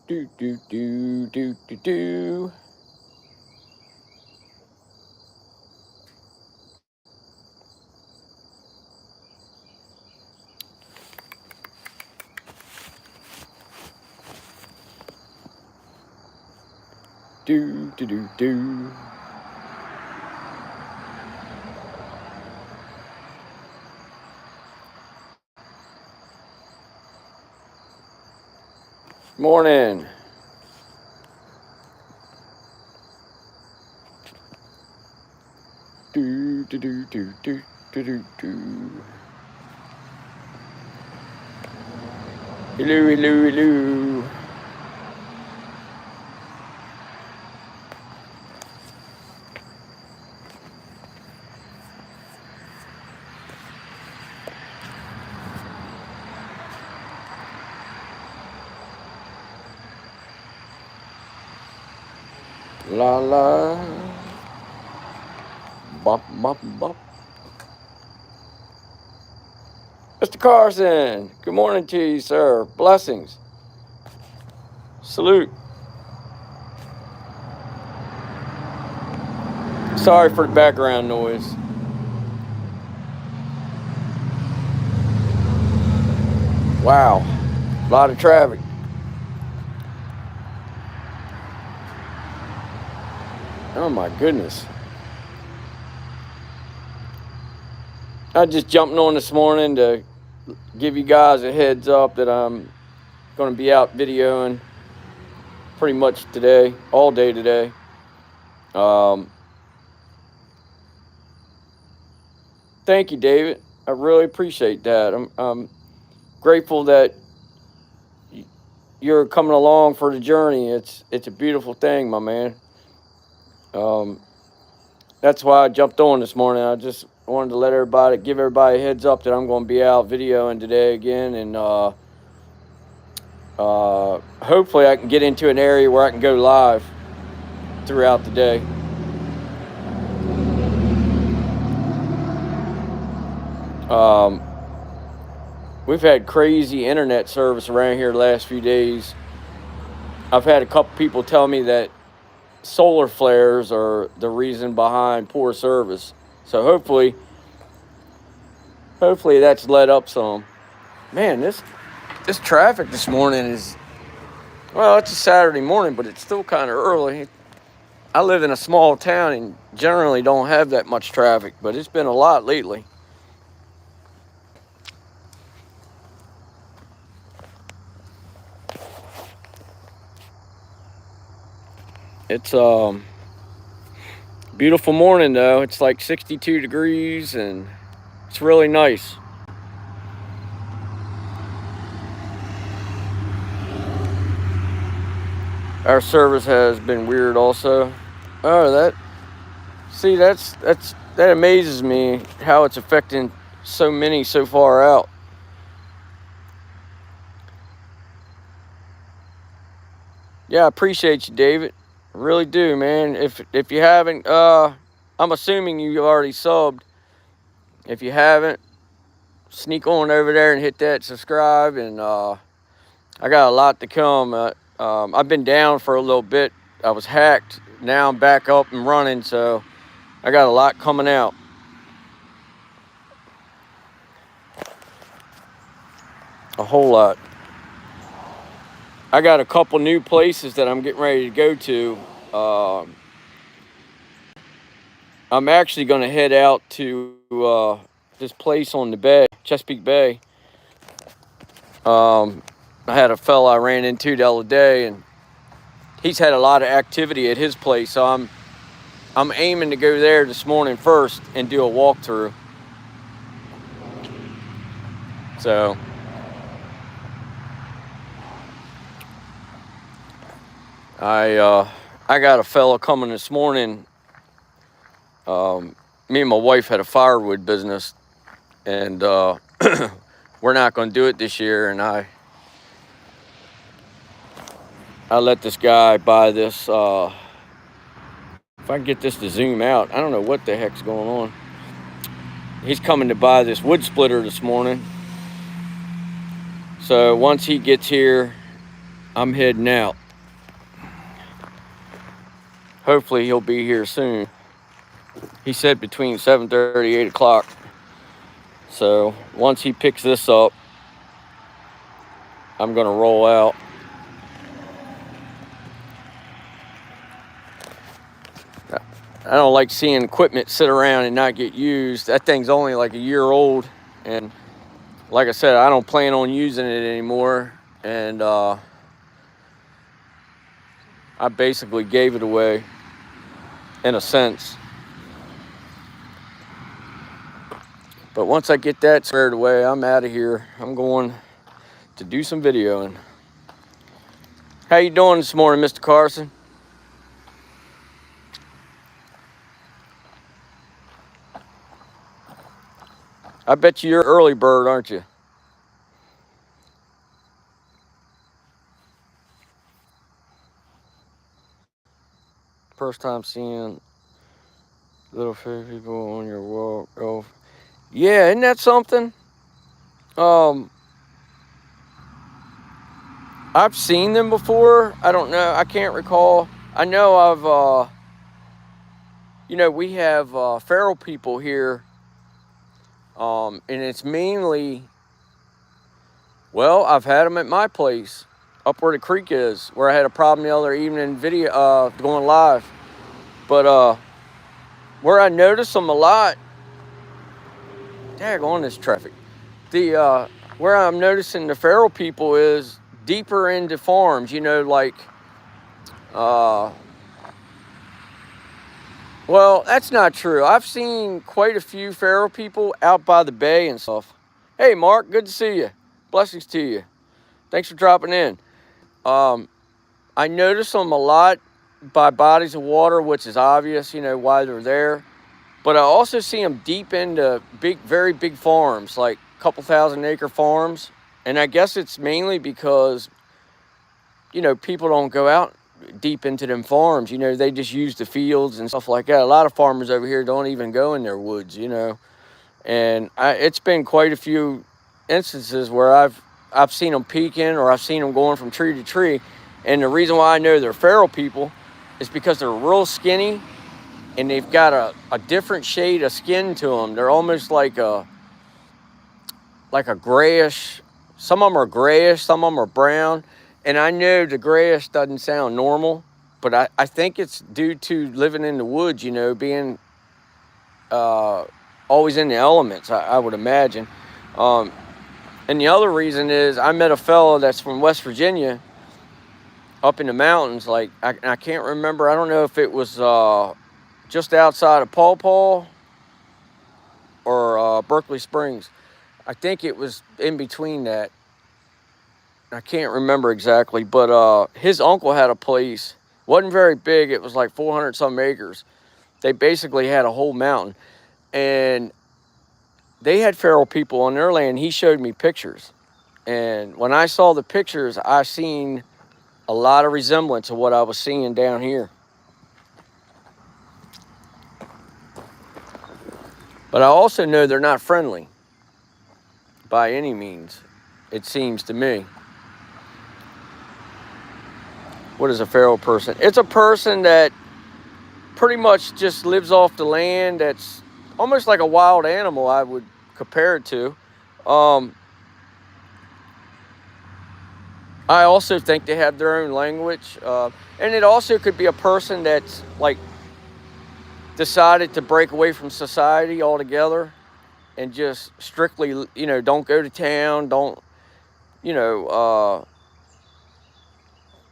Do, do, do, do, do, do. Do, do, do, do. Morning. Do, do, do, do, do, do, do, do. Hello, hello, hello. La la. Bop, bop, bop. Mr. Carson, good morning to you, sir. Blessings. Salute. Sorry for the background noise. Wow, a lot of traffic. Oh my goodness. I just jumped on this morning to give you guys a heads up that I'm going to be out videoing pretty much today, all day today. Thank you, David. I really appreciate that. I'm grateful that you're coming along for the journey. It's a beautiful thing, my man. That's why I jumped on this morning. I just wanted to give everybody a heads up that I'm going to be out videoing today again, and hopefully I can get into an area where I can go live throughout the day. We've had crazy internet service around here the last few days. I've had a couple people tell me that solar flares are the reason behind poor service. So hopefully that's let up some. Man, this traffic this morning is, well, it's a Saturday morning, but it's still kind of early. I live in a small town and generally don't have that much traffic, but it's been a lot lately. It's beautiful morning though. It's like 62 degrees and it's really nice. Our service has been weird also. Oh, that amazes me how it's affecting so many so far out. Yeah, I appreciate you, David. I really do, man. If you haven't, I'm assuming you already subbed. If you haven't, sneak on over there and hit that subscribe. And I got a lot to come. I've been down for a little bit. I was hacked. Now I'm back up and running, so I got a lot coming out. A whole lot. I got a couple new places that I'm getting ready to go to. I'm actually going to head out to this place on the bay, Chesapeake Bay. I had a fella I ran into the other day, and he's had a lot of activity at his place, so I'm aiming to go there this morning first and do a walkthrough. So I got a fella coming this morning. Me and my wife had a firewood business, and we're not going to do it this year. And I let this guy buy this. If I can get this to zoom out, I don't know what the heck's going on. He's coming to buy this wood splitter this morning. So once he gets here, I'm heading out. Hopefully he'll be here soon. He said between 7:30 8 o'clock. So once he picks this up, I'm going to roll out. I don't like seeing equipment sit around and not get used. That thing's only like a year old. And like I said, I don't plan on using it anymore. And I basically gave it away in a sense. But once I get that squared away, I'm out of here. I'm going to do some videoing. How you doing this morning, Mr. Carson? I bet you're an early bird, aren't you? First time seeing little fairy people on your walk. Oh, yeah, isn't that something? I've seen them before. I don't know. I can't recall. I know I've, we have feral people here. And it's mainly, well, I've had them at my place, up where the creek is, where I had a problem the other evening going live. But where I notice them a lot, on this traffic. Where I'm noticing the feral people is deeper into farms, well, that's not true. I've seen quite a few feral people out by the bay and stuff. Hey, Mark, good to see you. Blessings to you. Thanks for dropping in. I notice them a lot by bodies of water, which is obvious, why they're there. But I also see them deep into very big farms, like a couple 1,000-acre farms. And I guess it's mainly because, people don't go out deep into them farms. They just use the fields and stuff like that. A lot of farmers over here don't even go in their woods, And it's been quite a few instances where I've seen them peeking, or I've seen them going from tree to tree. And the reason why I know they're feral people is because they're real skinny, and they've got a different shade of skin to them. They're almost like a grayish. Some of them are grayish, some of them are brown. And I know the grayish doesn't sound normal, but I think it's due to living in the woods, being always in the elements, I would imagine. And the other reason is I met a fellow that's from West Virginia, up in the mountains. Like, I can't remember. I don't know if it was just outside of Paw Paw or Berkeley Springs. I think it was in between that. I can't remember exactly, but his uncle had a place. Wasn't very big. It was like 400 some acres. They basically had a whole mountain, and they had feral people on their land. He showed me pictures, and when I saw the pictures, I seen a lot of resemblance of what I was seeing down here. But I also know they're not friendly by any means, it seems to me. What is a feral person? It's a person that pretty much just lives off the land. That's almost like a wild animal, I would compare it to. I also think they have their own language. And it also could be a person that's like decided to break away from society altogether and just strictly, don't go to town, don't,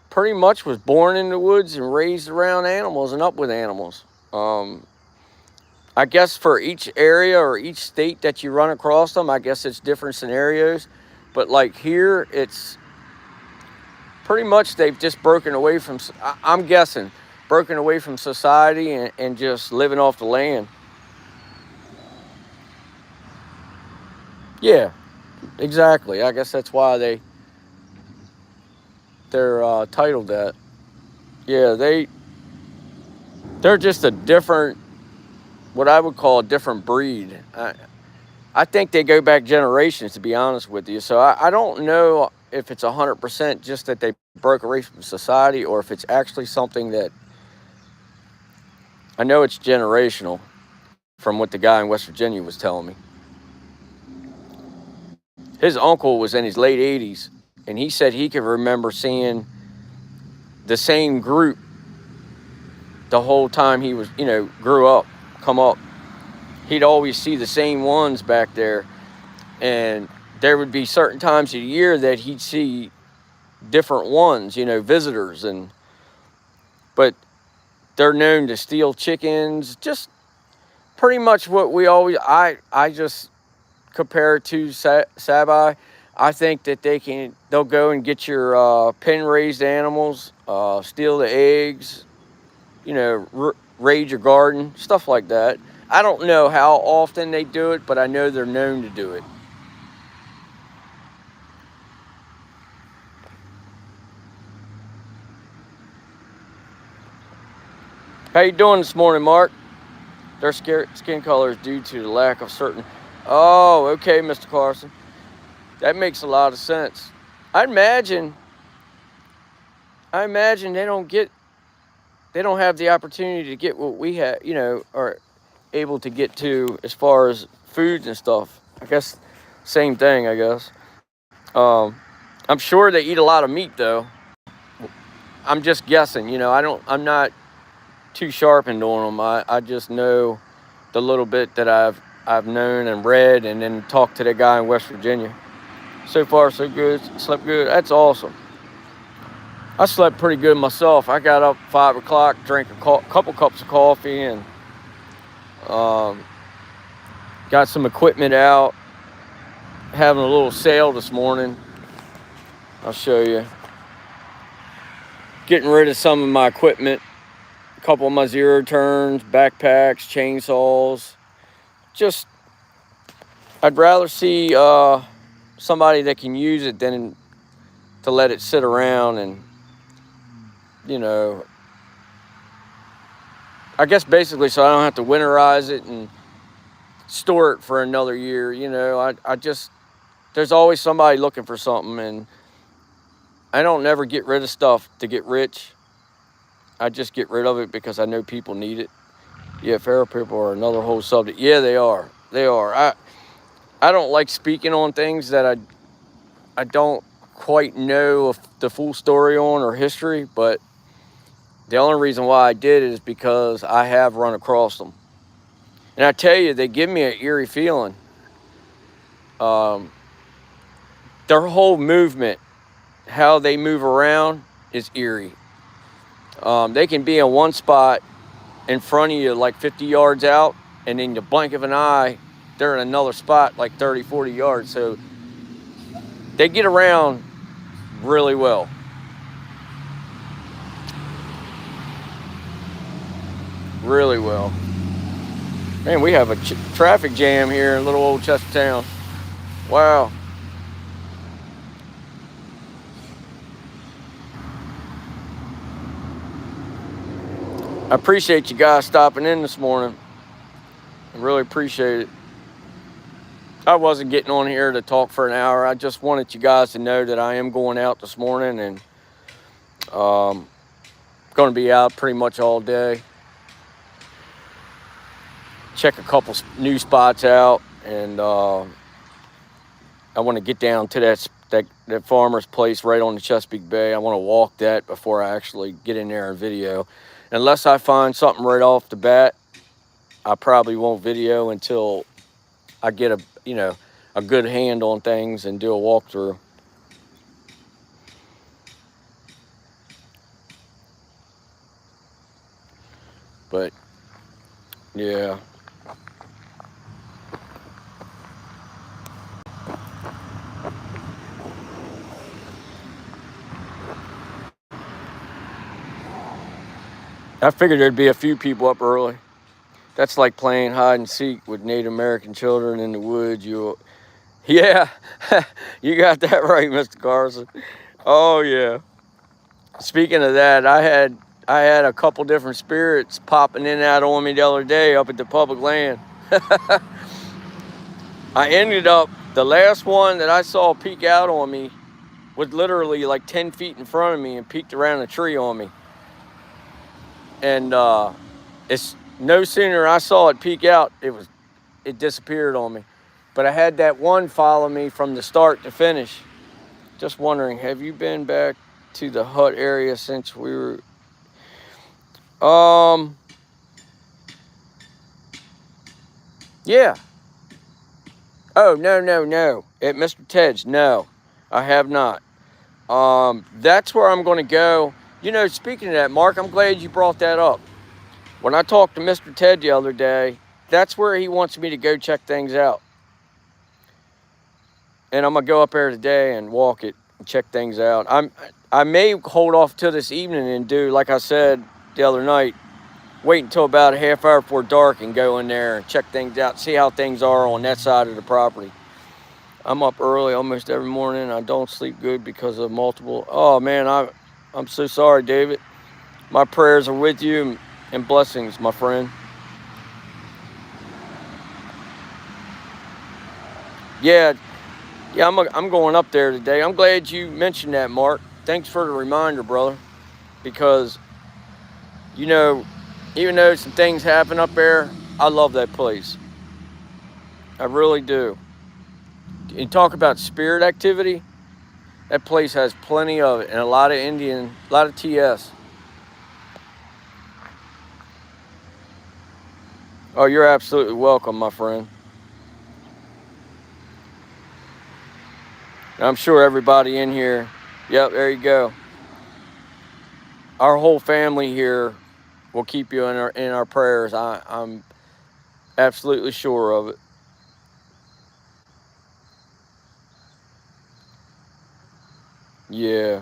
pretty much was born in the woods and raised around animals and up with animals. I guess for each area or each state that you run across them, I guess it's different scenarios. But like here, it's pretty much they've just broken away from, I'm guessing, broken away from society and just living off the land. Yeah, exactly. I guess that's why they're titled that. Yeah, they're just a different, what I would call a different breed. I think they go back generations, to be honest with you. So I don't know if it's 100% just that they broke away from society, or if it's actually something that, I know it's generational from what the guy in West Virginia was telling me. His uncle was in his late 80s, and he said he could remember seeing the same group the whole time he was, grew up, come up. He'd always see the same ones back there, and there would be certain times of the year that he'd see different ones, visitors, but they're known to steal chickens, just pretty much what we always, I just compare it to Sabai. I think that they'll go and get your pen raised animals, steal the eggs, raid your garden, stuff like that. I don't know how often they do it, but I know they're known to do it. How you doing this morning, Mark? Their skin color is due to the lack of certain... Oh, okay, Mr. Carson. That makes a lot of sense. I imagine they don't have the opportunity to get what we have, are able to get to as far as foods and stuff. I guess same thing, I guess. I'm sure they eat a lot of meat, though. I'm just guessing, I'm not too sharpened on them. I just know the little bit that I've known and read, and then talked to the guy in West Virginia. So far, so good. Slept good. That's awesome. I slept pretty good myself. I got up 5 o'clock, drank a couple cups of coffee, and got some equipment out. Having a little sale this morning. I'll show you. Getting rid of some of my equipment. A couple of my zero turns, backpacks, chainsaws. Just, I'd rather see somebody that can use it than to let it sit around and, I guess basically so I don't have to winterize it and store it for another year. I just, there's always somebody looking for something, and I don't never get rid of stuff to get rich. I just get rid of it because I know people need it. Yeah, feral people are another whole subject. Yeah, they are. They are. I don't like speaking on things that I don't quite know the full story on or history, but the only reason why I did it is because I have run across them. And I tell you, they give me an eerie feeling. Their whole movement, how they move around, is eerie. They can be in one spot in front of you like 50 yards out, and in the blink of an eye, they're in another spot like 30, 40 yards. So they get around really well. Really well. Man, we have a traffic jam here in little old Chestertown. Wow. I appreciate you guys stopping in this morning. I really appreciate it. I wasn't getting on here to talk for an hour. I just wanted you guys to know that I am going out this morning, and going to be out pretty much all day. Check a couple new spots out, and I want to get down to that farmer's place right on the Chesapeake Bay. I want to walk that before I actually get in there and video. Unless I find something right off the bat, I probably won't video until I get a good hand on things and do a walkthrough. But yeah. I figured there'd be a few people up early. That's like playing hide and seek with Native American children in the woods. Yeah, you got that right, Mr. Carson. Oh yeah. Speaking of that, I had a couple different spirits popping in and out on me the other day up at the public land. I ended up, the last one that I saw peek out on me, was literally like 10 feet in front of me and peeked around a tree on me. And it's no sooner I saw it peek out, it disappeared on me. But I had that one follow me from the start to finish. Just wondering, have you been back to the hut area since we were? Yeah. Oh, no. At Mr. Ted's, no, I have not. That's where I'm going to go. You know, speaking of that, Mark, I'm glad you brought that up. When I talked to Mr. Ted the other day, that's where he wants me to go check things out. And I'm going to go up there today and walk it and check things out. I may hold off till this evening and do, like I said the other night, wait until about a half hour before dark and go in there and check things out, see how things are on that side of the property. I'm up early almost every morning. I don't sleep good because of multiple. Oh, man, I'm so sorry, David. My prayers are with you and blessings, my friend. Yeah, I'm going up there today. I'm glad you mentioned that, Mark. Thanks for the reminder, brother. Because, you know, even though some things happen up there, I love that place. I really do. You talk about spirit activity, that place has plenty of it, and a lot of TS. Oh, you're absolutely welcome, my friend. I'm sure everybody in here, yep, there you go. Our whole family here will keep you in our prayers. I'm absolutely sure of it. Yeah.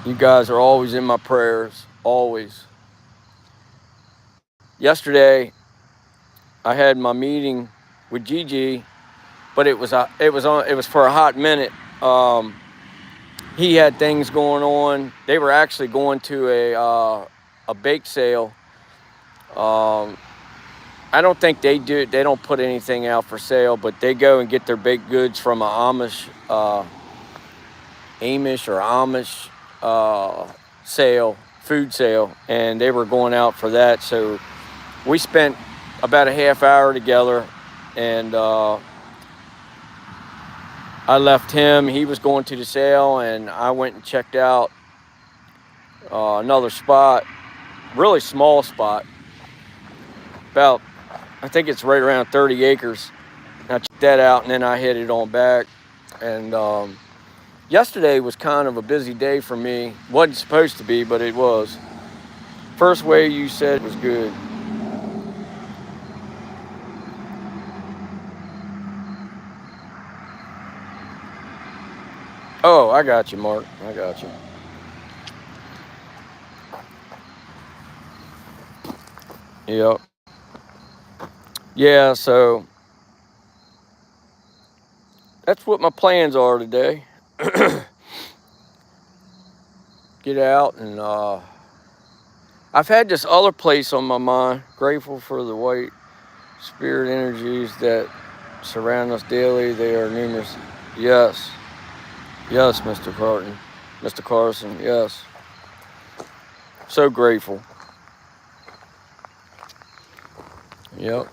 You guys are always in my prayers, always. Yesterday, I had my meeting with Gigi, but it was for a hot minute. He had things going on. They were actually going to a bake sale. I don't think they do. They don't put anything out for sale, but they go and get their baked goods from a Amish sale, food sale, and they were going out for that. So we spent about a half hour together, and I left him. He was going to the sale, and I went and checked out another spot, really small spot, about, I think it's right around 30 acres. I checked that out, and then I headed on back. And yesterday was kind of a busy day for me. Wasn't supposed to be, but it was. First way you said was good. Oh, I got you, Mark. I got you. Yep. Yeah, so that's what my plans are today. Get out and I've had this other place on my mind. Grateful for the white spirit energies that surround us daily. They are numerous. Yes. Yes, Mr. Carton. Mr. Carson, yes. So grateful. Yep.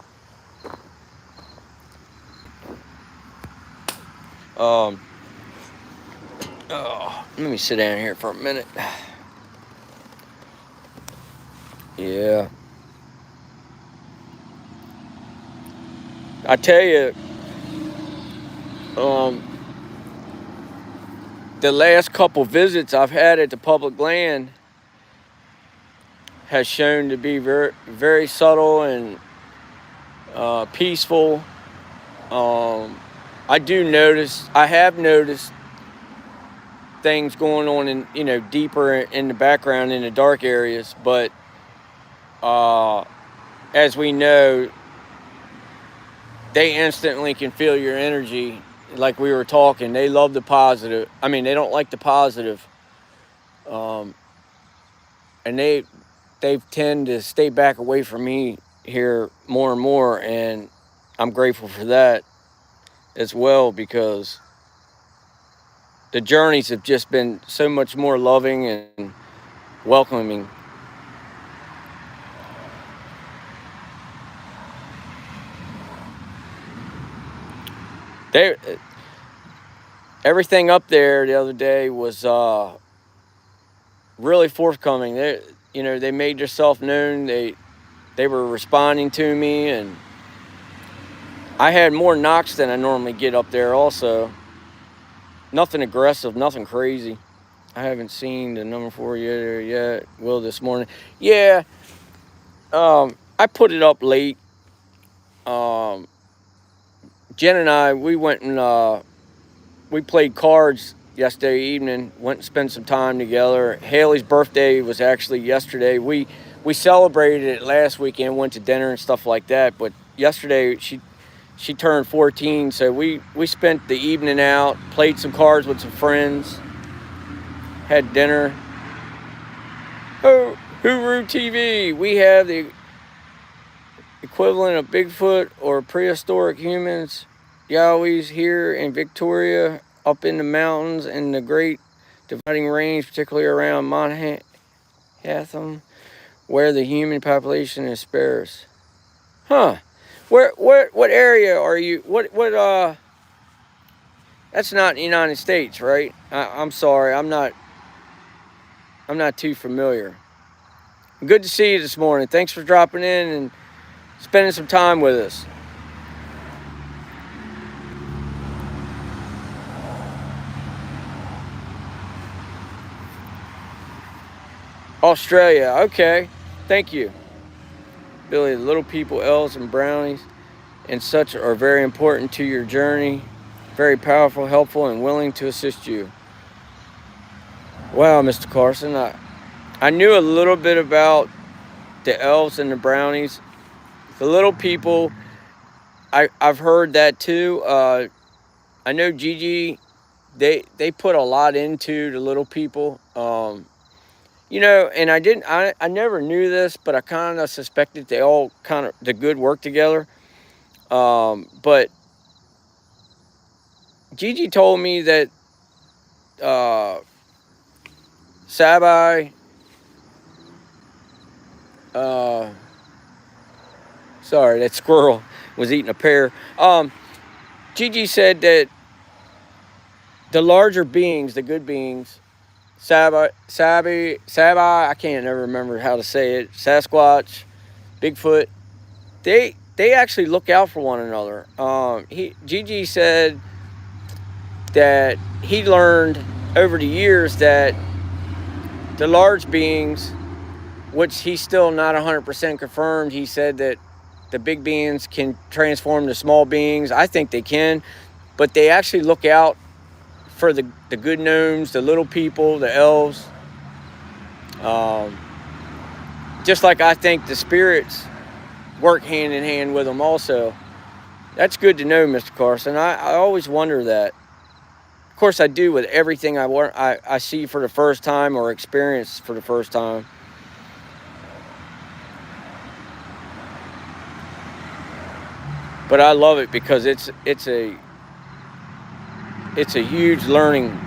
Let me sit down here for a minute. Yeah. I tell you, the last couple visits I've had at the public land has shown to be very, very subtle and peaceful. I have noticed things going on in, deeper in the background in the dark areas, but as we know, they instantly can feel your energy. Like we were talking, they love the positive. I mean, they don't like the positive. And they tend to stay back away from me here more and more, and I'm grateful for that as well, because the journeys have just been so much more loving and welcoming. They Everything up there the other day was really forthcoming. They made themselves known. They were responding to me, and I had more knocks than I normally get up there. Also, nothing aggressive, nothing crazy. I haven't seen the number 4 yet. Will this morning. Yeah, I put it up late. Um, Jen and I, we went and we played cards yesterday evening. Went and spent some time together. Haley's birthday was actually yesterday. We celebrated it last weekend. Went to dinner and stuff like that. But yesterday she turned 14, so we spent the evening out, played some cards with some friends, had dinner. Oh, Hooroo TV. We have the equivalent of Bigfoot or prehistoric humans. Yowies here in Victoria, up in the mountains in the Great Dividing Range, particularly around Mount Hatham, where the human population is sparse. Huh? What area are you? What? That's not the United States, right? I'm sorry, I'm not too familiar. Good to see you this morning. Thanks for dropping in and spending some time with us. Australia, okay. Thank you. Billy, the little people, elves, and brownies and such are very important to your journey. Very powerful, helpful, and willing to assist you. Wow, Mr. Carson, I knew a little bit about the elves and the brownies. The little people, I've heard that too. I know Gigi, they put a lot into the little people. And I never knew this, but I kind of suspected they all kind of the good work together. But Gigi told me that uh, Sabai, uh, sorry, that squirrel was eating a pear. Gigi said that the larger beings, the good beings, Sabai, I can't ever remember how to say it, Sasquatch, Bigfoot, they actually look out for one another. Gigi said that he learned over the years that the large beings, which he's still not 100% confirmed, he said that the big beings can transform to small beings. I think they can, but they actually look out for the good gnomes, the little people, the elves. Just like I think the spirits work hand in hand with them also. That's good to know, Mr. Carson. I always wonder that. Of course, I do with everything I see for the first time or experience for the first time. But I love it because it's a huge learning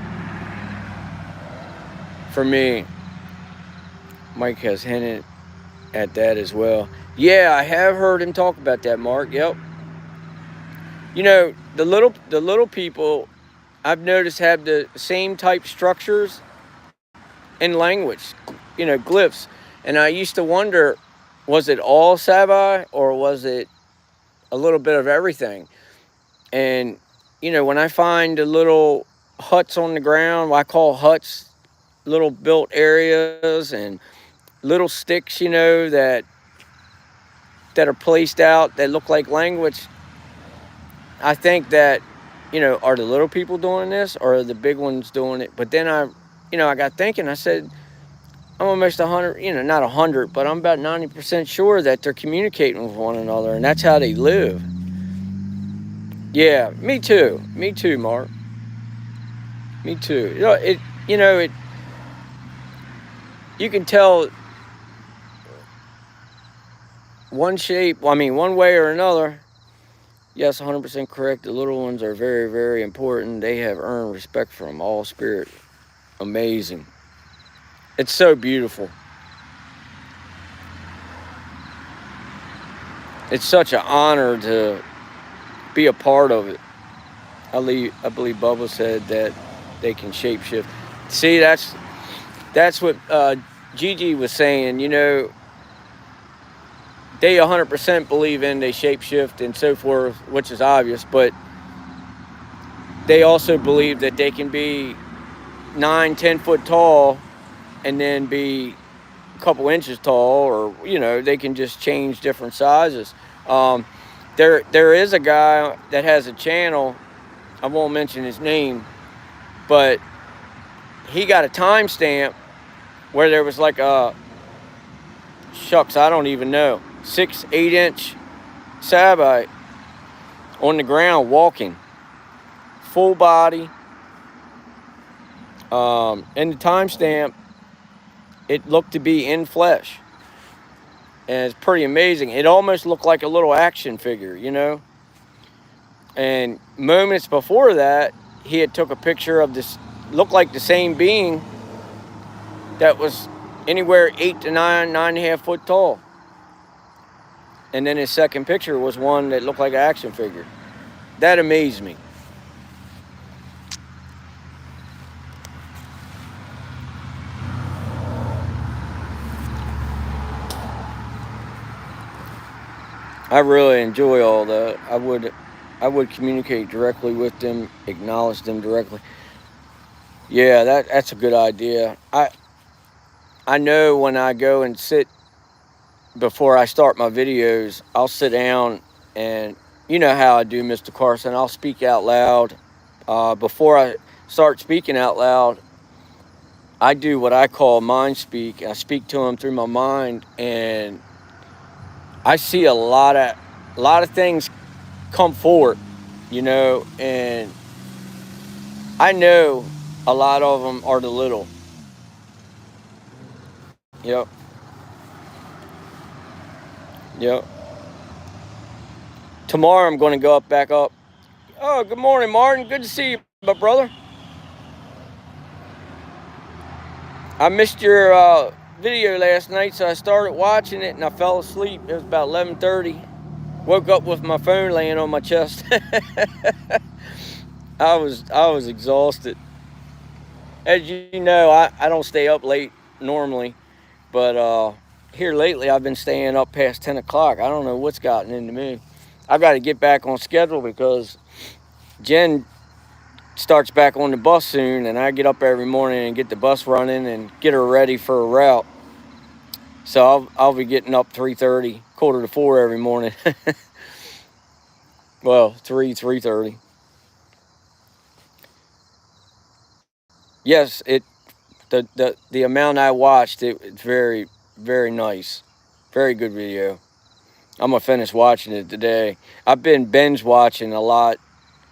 for me. Mike has hinted at that as well. Yeah, I have heard him talk about that, Mark. Yep. The little people I've noticed have the same type structures and language, glyphs. And I used to wonder, was it all Sabai or was it a little bit of everything? And, when I find the little huts on the ground, I call huts little built areas and little sticks, that are placed out that look like language, I think that, are the little people doing this or are the big ones doing it? But then I got thinking, I said, I'm almost 100, not 100, but I'm about 90% sure that they're communicating with one another and that's how they live. Yeah, me too, Mark. Me too. You can tell one shape, I mean, one way or another, yes, 100% correct. The little ones are very, very important. They have earned respect from all spirit. Amazing. It's so beautiful. It's such an honor to be a part of it. I believe Bubba said that they can shapeshift. See, that's what Gigi was saying. You know, they 100% believe in they shapeshift and so forth, which is obvious. But they also believe that they can be 9, 10 foot tall and then be a couple inches tall, or they can just change different sizes. Um, there is a guy that has a channel. I won't mention his name, but he got a timestamp where there was like a shucks, I don't even know, 6, 8 inch sabite on the ground walking, full body. And the timestamp, it looked to be in flesh, and it's pretty amazing. It almost looked like a little action figure. And moments before that, he had took a picture of this, looked like the same being that was anywhere 8 to 9, 9.5 foot tall. And then his second picture was one that looked like an action figure. That amazed me. I really enjoy all that. I would communicate directly with them, acknowledge them directly. Yeah, that's a good idea. I know when I go and sit before I start my videos, I'll sit down and you know how I do, Mr. Carson. I'll speak out loud. Before I start speaking out loud, I do what I call mind speak. I speak to them through my mind, and I see a lot of things come forward, and I know a lot of them are the little. Yep, yep. Tomorrow I'm going to go back up. Oh, good morning, Martin. Good to see you, my brother. I missed your video last night, so I started watching it and I fell asleep. It was about 11:30. Woke up with my phone laying on my chest. I was exhausted. As you know, I don't stay up late normally, but here lately I've been staying up past 10 o'clock. I don't know what's gotten into me. I've got to get back on schedule because Jen starts back on the bus soon, and I get up every morning and get the bus running and get her ready for a route. So I'll be getting up 3:30, 3:45 every morning. Well, 3:30. Yes, the amount I watched, it's very, very nice. Very good video. I'm gonna finish watching it today. I've been binge watching a lot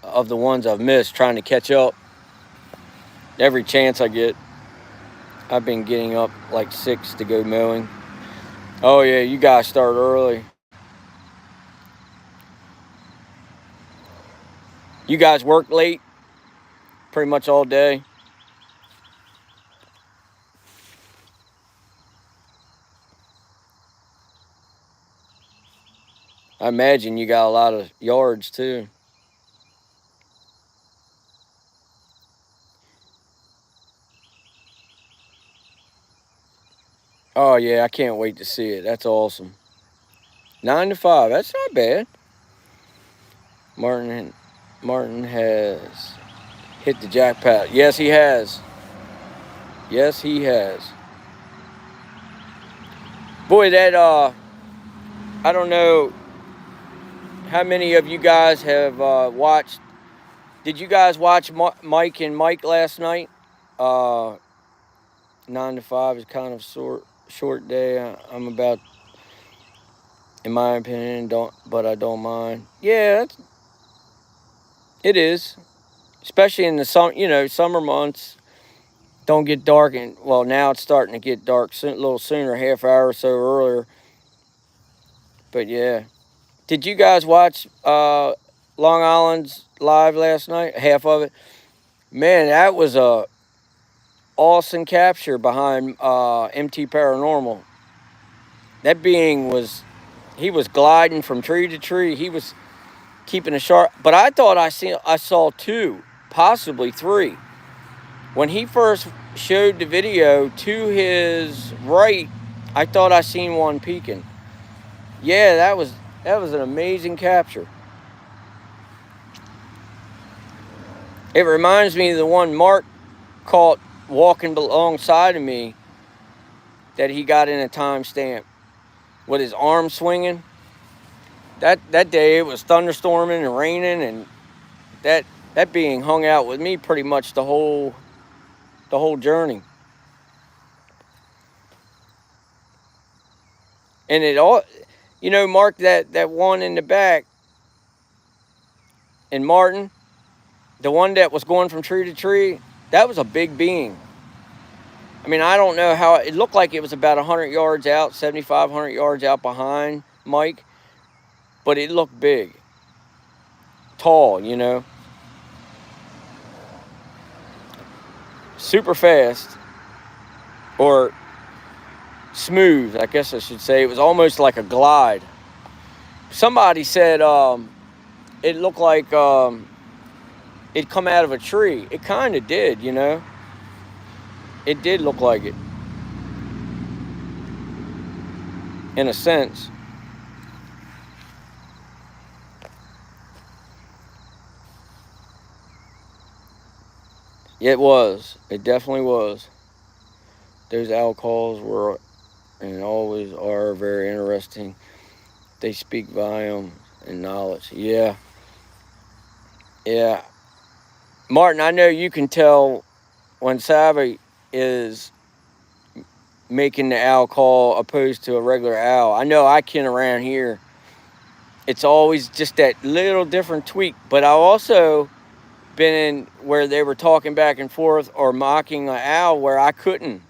of the ones I've missed, trying to catch up every chance I get. I've been getting up like 6 to go mowing. Oh yeah, you guys start early. You guys work late pretty much all day. I imagine you got a lot of yards too. Oh yeah, I can't wait to see it. That's awesome. 9 to 5. That's not bad. Martin has hit the jackpot. Yes, he has. Yes, he has. Boy, that I don't know how many of you guys have watched. Did you guys watch Mike and Mike last night? 9 to 5 is kind of short day. I'm about, in my opinion, but I don't mind. Yeah, it is, especially in the summer months. Don't get dark, and well, now it's starting to get dark soon, a little sooner, half hour or so earlier. But yeah. Did you guys watch Long Island's live last night? Half of it? Man, that was a awesome capture behind MT Paranormal. That being he was gliding from tree to tree. He was keeping a sharp, but I thought I saw two, possibly three. When he first showed the video to his right, I thought I seen one peeking. Yeah, that was an amazing capture. It reminds me of the one Mark caught walking alongside of me that he got in a timestamp with his arm swinging. That day it was thunderstorming and raining, and that being hung out with me pretty much the whole journey. And it all, Mark, that one in the back, and Martin, the one that was going from tree to tree, that was a big being. I mean, I don't know how, it looked like it was about 100 yards out, 75, 100 yards out behind Mike, but it looked big. Tall, Super fast. Or smooth, I guess I should say. It was almost like a glide. Somebody said it looked like it'd come out of a tree. It kind of did, It did look like it. In a sense. It was. It definitely was. Those owl calls were and always are very interesting. They speak volume and knowledge. Yeah. Yeah. Martin, I know you can tell when Savvy is making the owl call opposed to a regular owl. I know I can around here. It's always just that little different tweak. But I also been in where they were talking back and forth or mocking an owl where I couldn't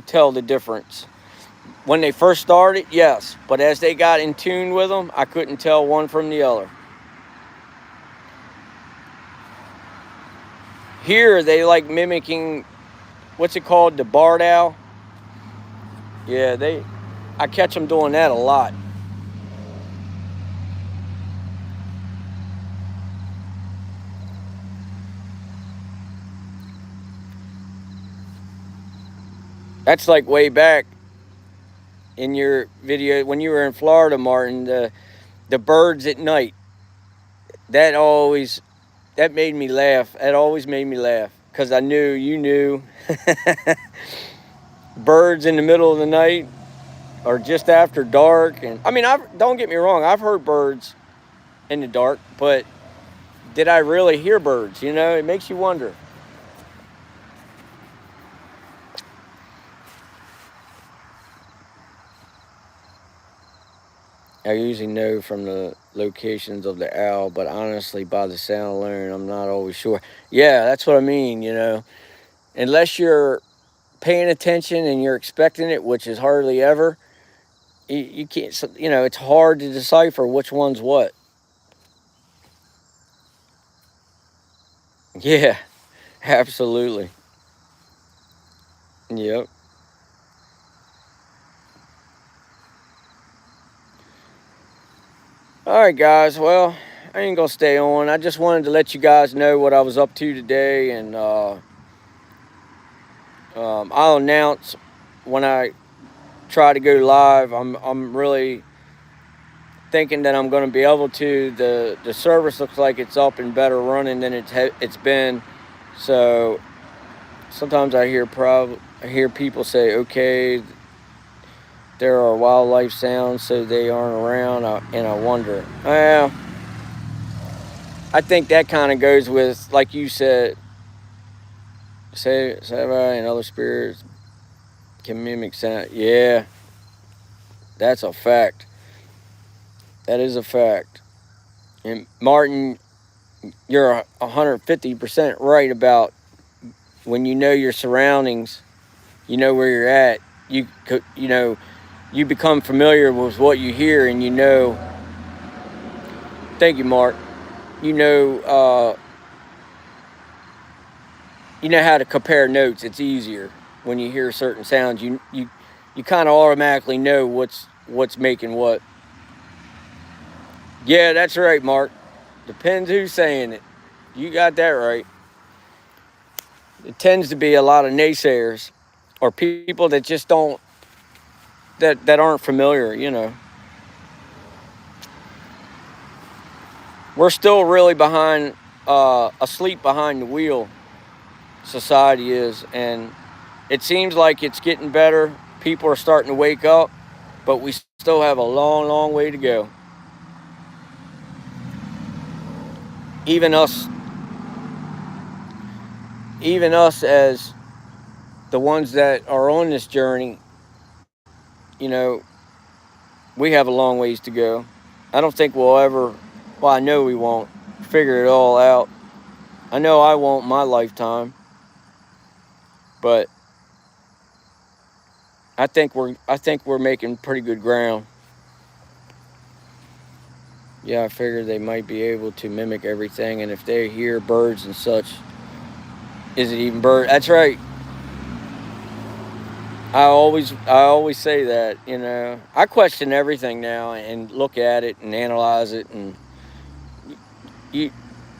tell the difference. When they first started, yes. But as they got in tune with them, I couldn't tell one from the other. Here, they like mimicking, what's it called, the barred owl? Yeah, I catch them doing that a lot. That's like way back in your video when you were in Florida, Martin, the birds at night. That made me laugh. That always made me laugh because I knew you knew. Birds in the middle of the night or just after dark. And I mean, don't get me wrong, I've heard birds in the dark, but did I really hear birds? It makes you wonder. I usually know from the locations of the owl, but honestly, by the sound alone, I'm not always sure. Yeah, that's what I mean, Unless you're paying attention and you're expecting it, which is hardly ever, you can't, it's hard to decipher which one's what. Yeah, absolutely. Yep. All right, guys. Well, I ain't gonna stay on. I just wanted to let you guys know what I was up to today, and I'll announce when I try to go live. I'm really thinking that I'm going to be able to. The service looks like it's up and better running than it's been. So sometimes I hear people say, okay, there are wildlife sounds, so they aren't around, and I wonder. Well, I think that kind of goes with, like you said, Savai and other spirits can mimic sound. Yeah, that's a fact. That is a fact. And Martin, you're 150% right about when you know your surroundings, you know where you're at. You know, you become familiar with what you hear, and you know. Thank you, Mark. You know, you know how to compare notes. It's easier when you hear certain sounds. You kind of automatically know what's making what. Yeah, that's right, Mark. Depends who's saying it. You got that right. It tends to be a lot of naysayers or people that just don't that aren't familiar. You know, we're still really behind, asleep behind the wheel. Society is, and it seems like it's getting better. People are starting to wake up, but we still have a long, long way to go. Even us, even us as the ones that are on this journey, you know, we have a long ways to go. I don't think we'll ever, well, I know we won't figure it all out. I know I won't in my lifetime, but I think we're making pretty good ground. Yeah, I figured they might be able to mimic everything, and if they hear birds and such, is it even bird? That's right. I always say that. You know, I question everything now and look at it and analyze it, and you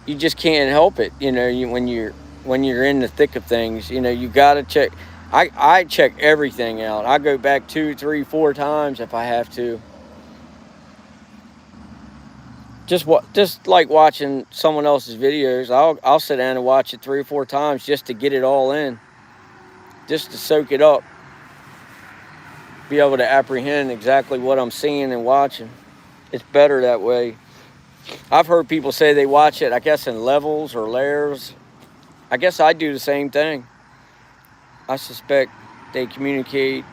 you just can't help it. You know, when you're in the thick of things, you know, you gotta check. I check everything out. I go back 2, 3, 4 times if I have to. Just like watching someone else's videos. I'll sit down and watch it 3 or 4 times just to get it all in, just to soak it up, be able to apprehend exactly what I'm seeing and watching. It's better that way. I've heard people say they watch it, I guess, in levels or layers. I guess I do the same thing. I suspect they communicate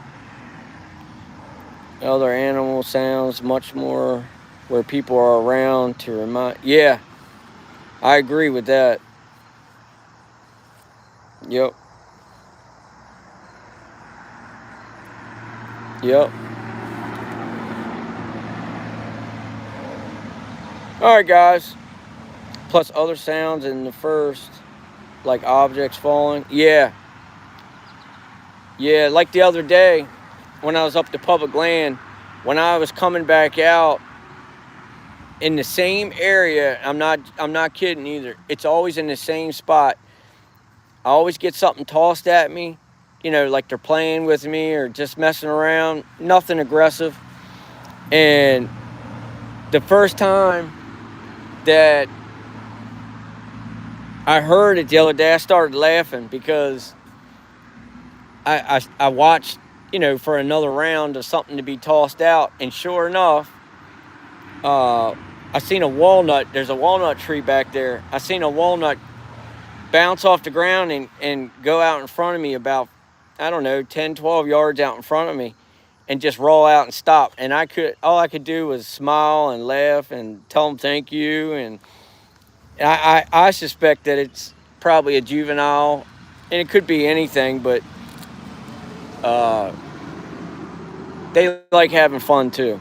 other animal sounds much more where people are around to remind. Yeah, I agree with that. Yep, yep. All right, guys. Plus other sounds in the first, like objects falling. Yeah, yeah. Like the other day when I was up to public land, when I was coming back out in the same area. I'm not kidding either. It's always in the same spot. I always get something tossed at me, like they're playing with me or just messing around. Nothing aggressive. And the first time that I heard it the other day, I started laughing because I watched, for another round of something to be tossed out, and sure enough, uh, I seen a walnut. There's a walnut tree back there. I seen a walnut bounce off the ground and go out in front of me about, I don't know, 10, 12 yards out in front of me and just roll out and stop. And all I could do was smile and laugh and tell them thank you. And I suspect that it's probably a juvenile, and it could be anything, but uh, they like having fun too.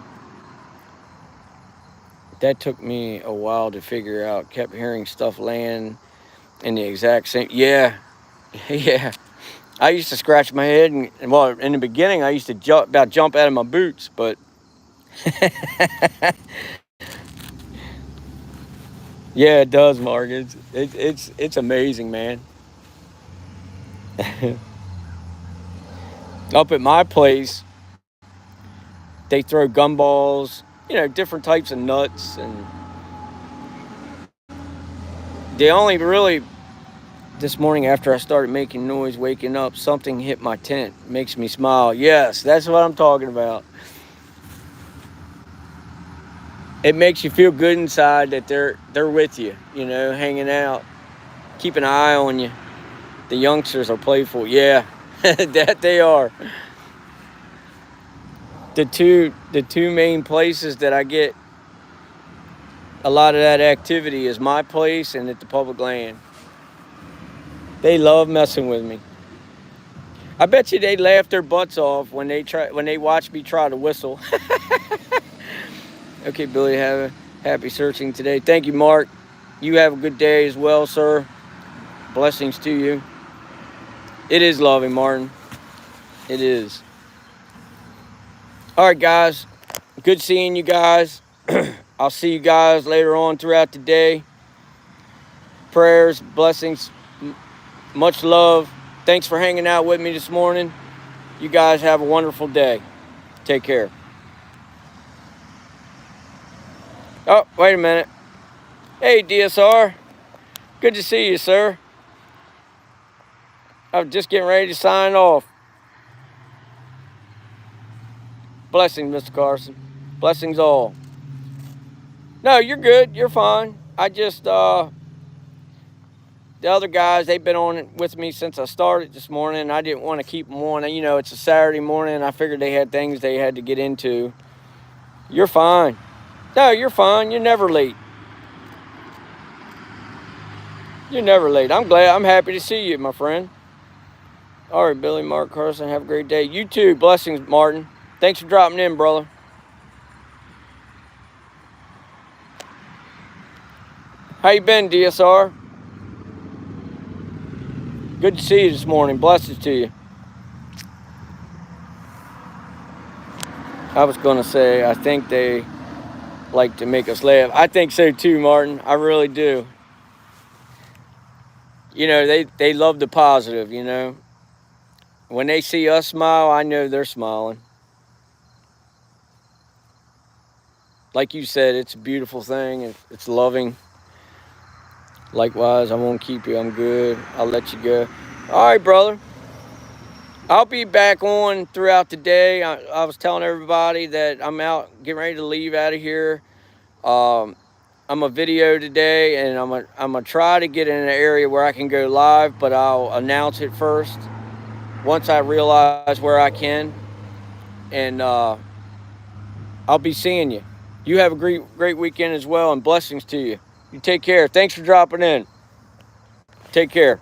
That took me a while to figure out. Kept hearing stuff land in the exact same. Yeah, yeah. I used to scratch my head, and well, in the beginning, I used to jump out of my boots, but yeah, it does, Mark. It's amazing, man. Up at my place, they throw gumballs, different types of nuts, and they only really this morning after I started making noise, waking up, something hit my tent. Makes me smile. Yes, that's what I'm talking about. It makes you feel good inside that they're with you, hanging out, keep an eye on you. The youngsters are playful. Yeah, that they are. The two main places that I get a lot of that activity is my place and at the public land. They love messing with me. I bet you they laugh their butts off when they watch me try to whistle. Okay, Billy, have a happy searching today. Thank you, Mark. You have a good day as well, sir. Blessings to you. It is loving, Martin. It is. All right, guys. Good seeing you guys. I'll see you guys later on throughout the day. Prayers, blessings, much love. Thanks for hanging out with me this morning. You guys have a wonderful day. Take care. Oh, wait a minute. Hey, DSR. Good to see you, sir. I was just getting ready to sign off. Blessings, Mr. Carson. Blessings all. No, you're good. You're fine. I just, the other guys, they've been on with me since I started this morning, and I didn't want to keep them on. You know, it's a Saturday morning, and I figured they had things they had to get into. You're fine. No, you're fine. You're never late. You're never late. I'm glad. I'm happy to see you, my friend. All right, Billy, Mark, Carson, have a great day. You too. Blessings, Martin. Thanks for dropping in, brother. How you been, DSR? Good to see you this morning. Blessings to you. I was going to say, I think they like to make us laugh. I think so too, Martin. I really do. You know, they love the positive, you know. When they see us smile, I know they're smiling. Like you said, it's a beautiful thing. It's loving. Likewise, I won't keep you. I'm good. I'll let you go. All right, brother. I'll be back on throughout the day. I was telling everybody that I'm out, getting ready to leave out of here. I'm a video today, and I'm gonna try to get in an area where I can go live, but I'll announce it first once I realize where I can. And I'll be seeing you. You have a great weekend as well, and blessings to you. You take care. Thanks for dropping in. Take care.